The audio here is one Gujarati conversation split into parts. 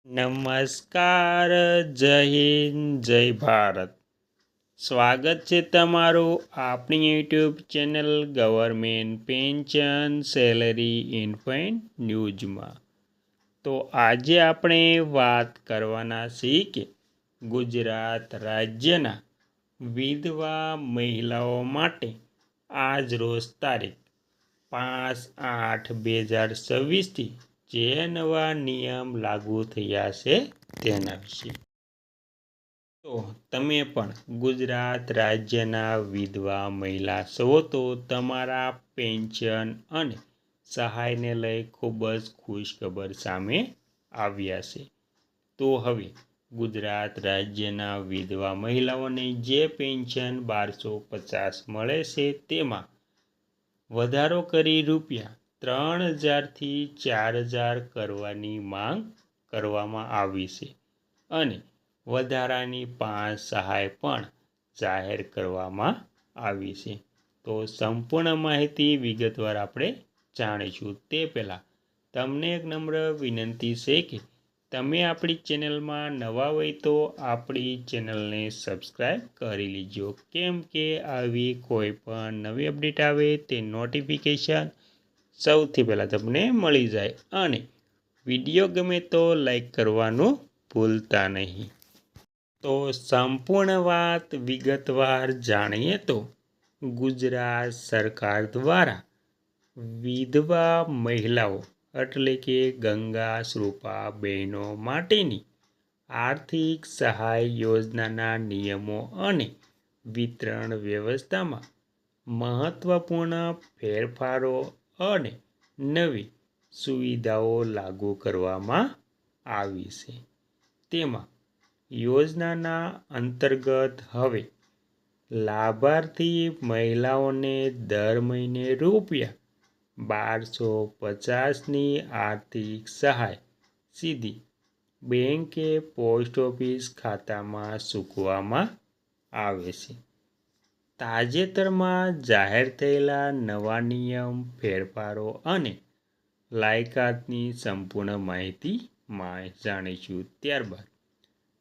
નમસ્કાર, જય હિન્દ, જય ભારત. સ્વાગત છે તમારું આપણી YouTube channel government pension salary infant ન્યૂઝમાં. તો આજે આપણે વાત કરવાના છીએ કે ગુજરાત રાજ્યના વિધવા મહિલાઓ માટે આજ રોજ તારીખ 5/8/2026થી જે નવા નિયમ લાગુ થયા છે તેના વિશે. તો તમે પણ ગુજરાત રાજ્યના વિધવા મહિલા છો તો તમારા પેન્શન અને સહાયને લઈ ખૂબ જ ખુશખબર સામે આવ્યા છે. તો હવે ગુજરાત રાજ્યના વિધવા મહિલાઓને જે પેન્શન 1250 મળે છે તેમાં વધારો કરી ₹3000થી 4000 કરવાની માંગ કરવામાં આવી છે અને વધારાની 5 સહાય પણ જાહેર કરવામાં આવી છે. તો સંપૂર્ણ માહિતી વિગતવાર આપણે જાણીશું. તે પહેલાં તમને એક નમ્ર વિનંતી છે કે તમે આપણી ચેનલમાં નવા હોય તો આપણી ચેનલને સબસ્ક્રાઈબ કરી લીજો, કેમ કે આવી કોઈ પણ નવી અપડેટ આવે તે નોટિફિકેશન સૌથી પહેલાં તમને મળી જાય. અને વિડીયો ગમે તો લાઈક કરવાનું ભૂલતા નહીં. તો સંપૂર્ણ વાત વિગતવાર જાણીએ તો ગુજરાત સરકાર દ્વારા વિધવા મહિલાઓ એટલે કે ગંગા સ્વરૂપા બહેનો માટેની આર્થિક સહાય યોજનાના નિયમો અને વિતરણ વ્યવસ્થામાં મહત્વપૂર્ણ ફેરફારો અને નવી સુવિધાઓ લાગુ કરવામાં આવી છે. તેમાં યોજનાના અંતર્ગત હવે લાભાર્થી મહિલાઓને દર મહિને ₹1250ની આર્થિક સહાય સીધી બેંક કે પોસ્ટ ઓફિસ ખાતામાં ચૂકવવામાં આવે છે. તાજેતરમાં જાહેર થયેલા નવા નિયમ, ફેરફારો અને લાયકાતની સંપૂર્ણ માહિતી જાણીશું. ત્યારબાદ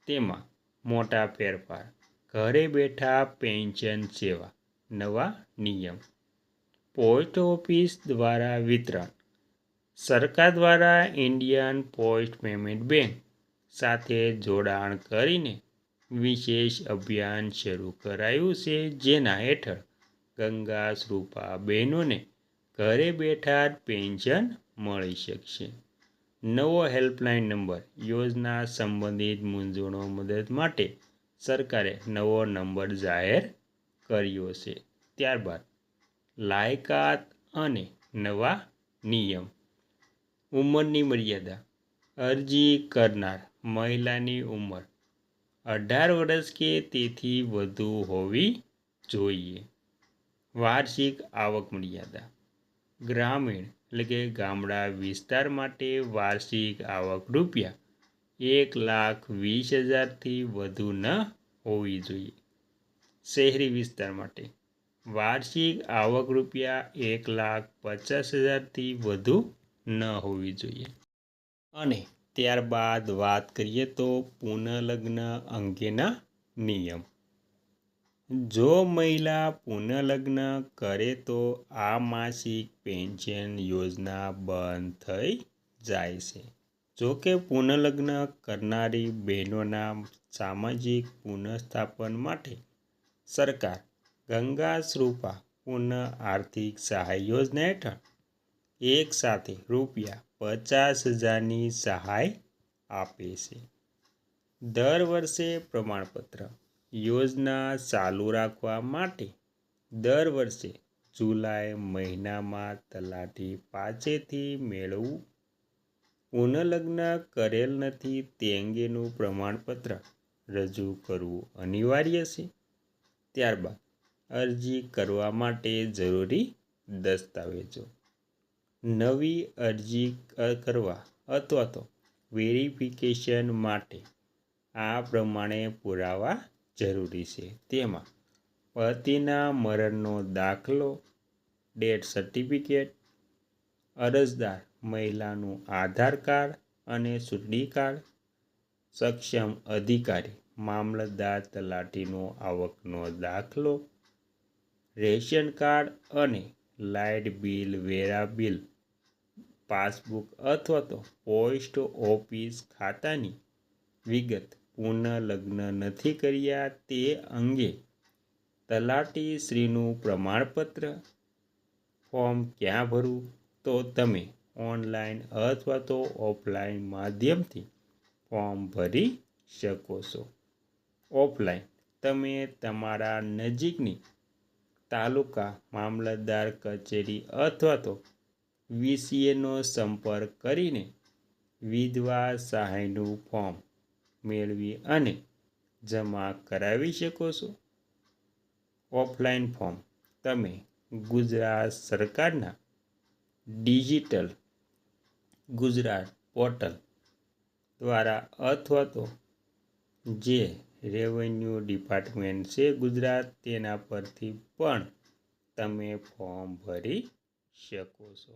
તેમાં મોટા ફેરફાર, ઘરે બેઠા પેન્શન સેવા, નવા નિયમ, પોસ્ટ ઓફિસ દ્વારા વિતરણ, સરકાર દ્વારા ઇન્ડિયન પોસ્ટ પેમેન્ટ બેંક સાથે જોડાણ કરીને વિશેષ અભિયાન શરૂ કરાયું છે, જેના હેઠળ ગંગા સ્વરૂપા બહેનોને ઘરે બેઠા જ પેન્શન મળી શકશે. નવો હેલ્પલાઇન નંબર, યોજના સંબંધિત મૂંઝવણો મદદ માટે સરકારે નવો નંબર જાહેર કર્યો છે. ત્યારબાદ લાયકાત અને નવા નિયમ, ઉંમરની મર્યાદા, અરજી કરનાર મહિલાની ઉંમર 18 વર્ષ કે તેથી વધુ હોવી જોઈએ. વાર્ષિક આવક મર્યાદા, ગ્રામીણ એટલે કે ગામડા વિસ્તાર માટે વાર્ષિક આવક ₹1,20,000થી વધુ ન હોવી જોઈએ. શહેરી વિસ્તાર માટે વાર્ષિક આવક ₹1,50,000થી વધુ ન હોવી જોઈએ. અને ત્યારબાદ વાત કરીએ તો પુનઃલગ્ન અંગેના નિયમ. જો મહિલા પુનઃલગ્ન કરે તો આ માસિક પેન્શન યોજના બંધ થઈ જાય છે. જોકે પુનઃલગ્ન કરનારી બહેનોના સામાજિક પુનઃસ્થાપન માટે સરકાર ગંગા સ્વરૂપા પુનઃ આર્થિક સહાય યોજના હેઠળ એક સાથે ₹50,000ની સહાય આપે છે. દર વર્ષે પ્રમાણપત્ર, યોજના ચાલુ રાખવા માટે દર વર્ષે જુલાઈ મહિનામાં તલાટી પાસેથી મેળવવું, પુનઃલગ્ન કરેલ નથી તે અંગેનું પ્રમાણપત્ર રજૂ કરવું અનિવાર્ય છે. ત્યારબાદ અરજી કરવા માટે જરૂરી દસ્તાવેજો, નવી અરજી કરવા અથવા તો વેરિફિકેશન માટે આ પ્રમાણે પુરાવા જરૂરી છે. તેમાં પતિના મરણનો દાખલો, ડેથ સર્ટિફિકેટ, અરજદાર મહિલાનું આધાર કાર્ડ અને ચૂંટણી કાર્ડ, સક્ષમ અધિકારી મામલતદાર તલાટીનો આવકનો દાખલો, રેશન કાર્ડ અને લાઇટ બિલ, વેરા બિલ, પાસબુક અથવા તો પોસ્ટ ઓફિસ ખાતાની વિગત પુનઃલગ્ન નથી કર્યા તે અંગે તલાટીશ્રીનું પ્રમાણપત્ર ફોર્મ ક્યાં ભરવું? તો તમે ઓનલાઈન અથવા તો ઓફલાઈન માધ્યમથી ફોર્મ ભરી શકો છો. ઓફલાઈન તમે તમારા નજીકની તાલુકા મામલતદાર કચેરી અથવા તો વીસીએનો સંપર્ક કરીને વિધવા સહાયનું ફોર્મ મેળવી અને જમા કરાવી શકો છો. ઓફલાઈન ફોર્મ તમે ગુજરાત સરકારના ડિજિટલ ગુજરાત પોર્ટલ દ્વારા અથવા તો જે રેવન્યુ ડિપાર્ટમેન્ટ છે ગુજરાત તેના પરથી પણ તમે ફોર્મ ભરી શકો છો.